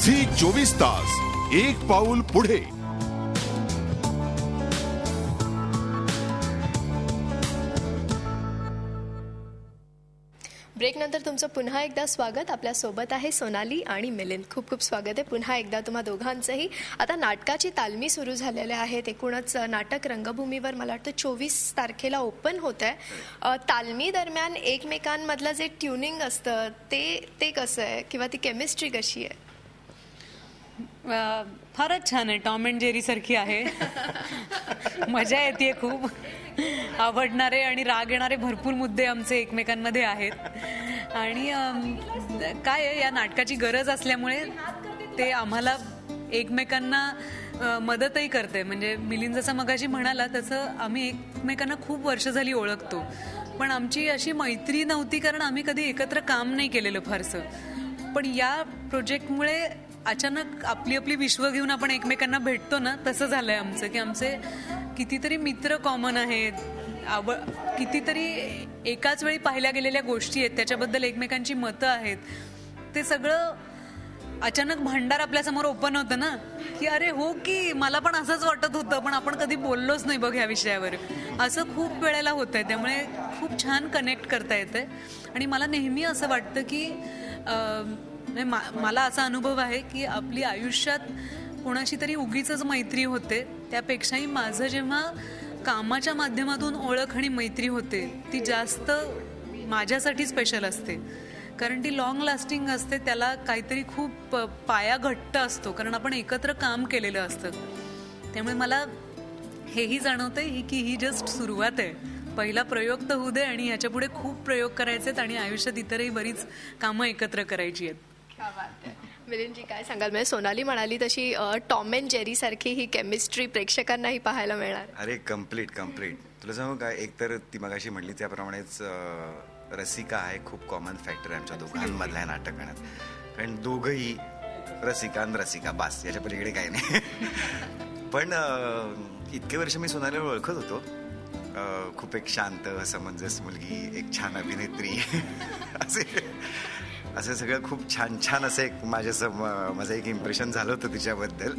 Zee 24 तास, एक पाऊल पुढे. ब्रेक नंतर तुमचं पुन्हा एकदा स्वागत. आपल्या सोबत आहे सोनाली आणि मिलिंद. खूप खूप स्वागत आहे पुन्हा एकदा तुम्हा दोघांचंही. आता नाटकाची तालमी सुरू झालेल्या आहेत. एकूणच नाटक रंगभूमीवर मला वाटतं 24 तारखेला ओपन होत आहे. तालमी दरम्यान एकमेकांमधलं जे ट्युनिंग असतं ते कसं आहे किंवा ती केमिस्ट्री कशी आहे? फारच छान आहे. टॉम अँड जेरी सारखी आहे. मजा येते खूप. आवडणारे आणि राग येणारे भरपूर मुद्दे आमचे एकमेकांमध्ये आहेत. आणि काय आहे, या नाटकाची गरज असल्यामुळे ते आम्हाला एकमेकांना मदतही करते. म्हणजे मिलिंद जसं मगाशी म्हणाला तसं आम्ही एकमेकांना खूप वर्ष झाली ओळखतो, पण आमची अशी मैत्री नव्हती कारण आम्ही कधी एकत्र काम नाही केलेलं फारसं. पण या प्रोजेक्टमुळे अचानक आपली आपली विश्व घेऊन आपण एकमेकांना भेटतो ना, तसं झालंय आमचं. की आमचे कितीतरी मित्र कॉमन आहेत, कितीतरी एकाच वेळी पाहिल्या गेलेल्या गोष्टी आहेत, त्याच्याबद्दल एकमेकांची मतं आहेत. ते सगळं अचानक भांडार आपल्यासमोर ओपन होतं ना, की अरे हो की मला पण असंच वाटत होतं, पण आपण कधी बोललोच नाही बघ ह्या विषयावर. असं खूप वेळेला होत आहे. त्यामुळे खूप छान कनेक्ट करता येते. आणि मला नेहमी असं वाटतं की मला असा अनुभव आहे की आपली आयुष्यात कोणाशी तरी उगीचच मैत्री होते, त्यापेक्षाही माझं जेव्हा कामाच्या माध्यमातून ओळख आणि मैत्री होते ती जास्त माझ्यासाठी स्पेशल असते. कारण ती लॉंग लास्टिंग असते. त्याला काहीतरी खूप पाया घट्ट असतो, कारण आपण एकत्र काम केलेलं असतं. त्यामुळे मला हेही जाणवतंय की ही जस्ट सुरुवात आहे. पहिला प्रयोग तर होऊ दे आणि ह्याच्या पुढे खूप प्रयोग करायचे आहेत आणि आयुष्यात इतरही बरीच कामं एकत्र करायची आहेत. मिलिंदजी काय सांगाल? म्हणजे सोनाली म्हणाली तशी टॉम अँड जेरी सारखी ही केमिस्ट्री प्रेक्षकांनाही पाहायला मिळणार. अरे कम्प्लीट तुला सांगू काय, एकतर ती मगाशी म्हणली त्याप्रमाणेच रसिका आहे खूप कॉमन फॅक्टर आहे आमच्या दोघांमधल्या नाटकात. कारण दोघंही रसिका बास, याच्या पलीकडे काही नाही. पण इतके वर्ष मी सोनालीला ओळखत होतो. खूप एक शांत समंजस मुलगी, एक छान अभिनेत्री, असं सगळं खूप छान असं एक माझं एक इम्प्रेशन झालं होतं तिच्याबद्दल.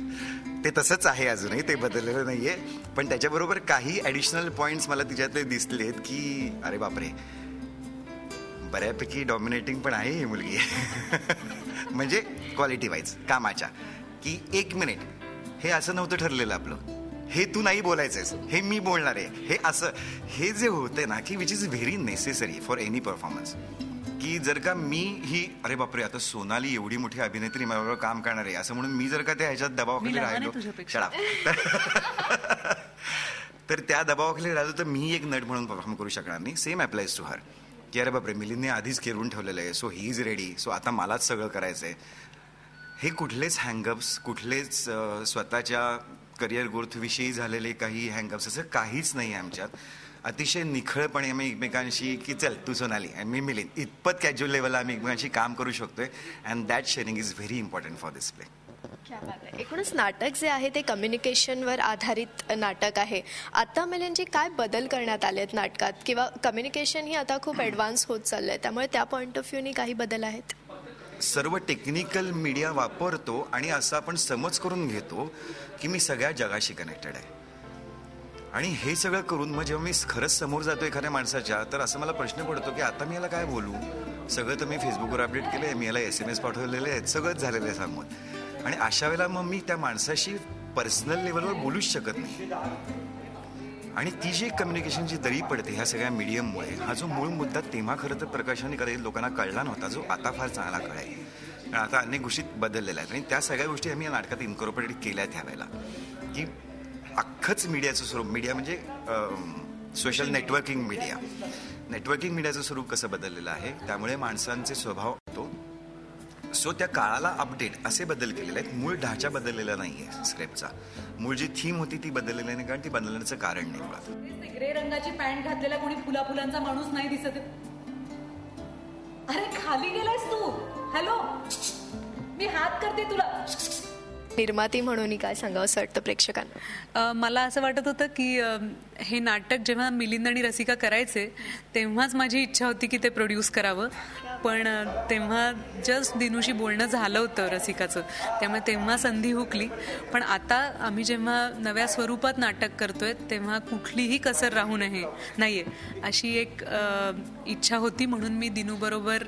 ते तसंच आहे अजूनही, ते बदललेलं नाहीये. पण त्याच्याबरोबर काही ॲडिशनल पॉईंट्स मला तिच्यातले दिसलेत की अरे बापरे, बऱ्यापैकी डॉमिनेटिंग पण आहे ही मुलगी. म्हणजे क्वालिटी वाईज कामाच्या, की 1 मिनिट हे असं नव्हतं ठरलेलं आपलं, हे तू नाही बोलायचंयस, हे मी बोलणार आहे, हे असं हे जे होतंय ना, की which is very necessary for any performance. की जर का मी ही अरे बापरे आता सोनाली एवढी मोठी अभिनेत्री माझ्याबरोबर काम करणार आहे असं म्हणून मी जर का त्या ह्याच्यात दबावाखाली राहिलो, तर त्या दबावाखाली राहिलो तर मी एक नट म्हणून परफॉर्म करू शकणार नाही. सेम अप्लाइज टू हर, की अरे बापरे मिलिंदने आधीच केरून ठेवलेलं आहे, so he is ready, so आता मलाच सगळं करायचं आहे. हे कुठलेच हँगअप्स, कुठलेच स्वतःच्या करिअर ग्रोथविषयी झालेले काही हँगअप्स असं काहीच नाही आहे आमच्यात. अतिशय निखळपणे आम्ही एकमेकांशी की चल तू सोनाली आणि मी मिलिंद, इतपत कॅज्युअल लेवलला आम्ही एकमेकांशी काम करू शकतोय. And that sharing is very important for this play. एकूणच नाटक जे आहे ते कम्युनिकेशनवर आधारित नाटक आहे. आता मिलिंदजी काय बदल करण्यात आले आहेत नाटकात, किंवा कम्युनिकेशन ही आता खूप ॲडव्हान्स होत चाललंय, त्यामुळे त्या पॉईंट ऑफ व्ह्यूनी काही बदल आहेत? सर्व टेक्निकल मीडिया वापरतो आणि असं आपण समज करून घेतो की मी सगळ्या जगाशी कनेक्टेड आहे. आणि हे सगळं करून मग जेव्हा मी खरंच समोर जातो एखाद्या माणसाच्या, तर असं मला प्रश्न पडतो की आता मी याला काय बोलू. सगळं तर मी फेसबुकवर अपडेट केलं आहे, मी याला SMS पाठवलेले आहेत, सगळंच झालेलं आहे सांगून. आणि अशा वेळेला मग मी त्या माणसाशी पर्सनल लेवलवर बोलूच शकत नाही. आणि ती जी कम्युनिकेशनची दरी पडते ह्या सगळ्या मीडियममुळे, हा जो मूळ मुद्दा तेव्हा खरं तर प्रकाशाने कधी लोकांना कळला नव्हता, जो आता फार चांगला कळाय. कारण आता अनेक गोष्टी बदललेल्या आहेत आणि त्या सगळ्या गोष्टी आम्ही या नाटकात इन्कॉर्पोरेट केल्या ह्या वेळेला. की अख्खंच मीडियाचं स्वरूप, मीडिया म्हणजे सोशल नेटवर्किंग मीडियाचं स्वरूप कसं बदललेलं आहे, त्यामुळे माणसांचे स्वभाव होतो. सो त्या काळाला अपडेट असे बदल केलेले आहेत. मूळ ढाचा बदललेला नाही आहे स्क्रिप्टचा. मूळ जी थीम होती ती बदललेली नाही, कारण ती बदलण्याचं कारण नाही मुळात. ग्रे रंगाची पॅन्ट घातलेला कोणी फुलांचा माणूस नाही दिसत. अरे खाली गेलायस तू, हॅलो मी हात करते तुला. निर्माती म्हणून काय सांगावं असं वाटतं प्रेक्षकांना? मला असं वाटत होतं की हे नाटक जेव्हा मिलिंद आणि रसिका करायचे तेव्हाच माझी इच्छा होती की ते प्रोड्यूस करावं. पण तेव्हा जस्ट दिनूशी बोलणं झालं होतं रसिकाचं, त्यामुळे तेव्हा संधी हुकली. पण आता आम्ही जेव्हा नव्या स्वरूपात नाटक करतोय तेव्हा कुठलीही कसर राहू नाहीये अशी एक इच्छा होती, म्हणून मी दिनूबरोबर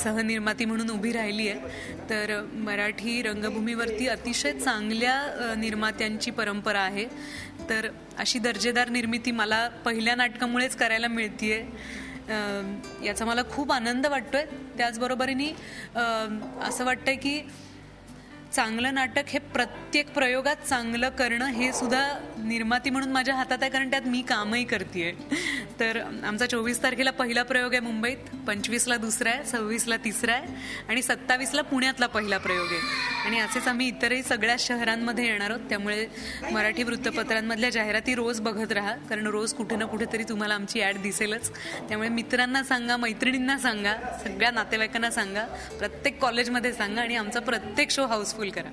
सहनिर्माती म्हणून उभी राहिली आहे. तर मराठी रंगभूमीवरती अतिशय चांगल्या निर्मात्यांची परंपरा आहे, तर अशी दर्जेदार निर्मिती मला पहिल्या नाटकामुळेच करायला मिळतीये. याचा मला खूप आनंद वाटतोय. त्याचबरोबरीने असं वाटतंय की चांगलं नाटक हे प्रत्येक प्रयोगात चांगलं करणं हे सुद्धा निर्माती म्हणून माझ्या हातात आहे, कारण त्यात मी कामही करतेय. तर आमचा 24 तारखेला पहिला प्रयोग आहे मुंबईत, 25ला दुसरा आहे, 26ला तिसरा आहे आणि 27ला पुण्यातला पहिला प्रयोग आहे. आणि असेच आम्ही इतरही सगळ्या शहरांमध्ये येणार आहोत. त्यामुळे मराठी वृत्तपत्रांमधल्या जाहिराती रोज बघत राहा, कारण रोज कुठे ना कुठेतरी तुम्हाला आमची ॲड दिसेलच. त्यामुळे मित्रांना सांगा, मैत्रिणींना सांगा, सगळ्या नातेवाईकांना सांगा, प्रत्येक कॉलेजमध्ये सांगा आणि आमचा प्रत्येक शो हाऊसफुल करा.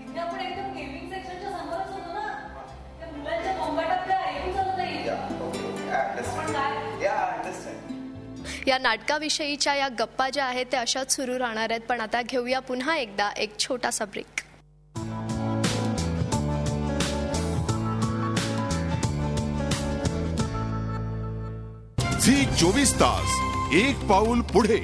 या नाटकाविषयीच्या या गप्पा ज्या आहेत त्या अशाच सुरू राहणार आहेत, पण आता घेऊया पुन्हा एकदा एक छोटासा ब्रेक. झी 24 तास एक पाऊल पुढे.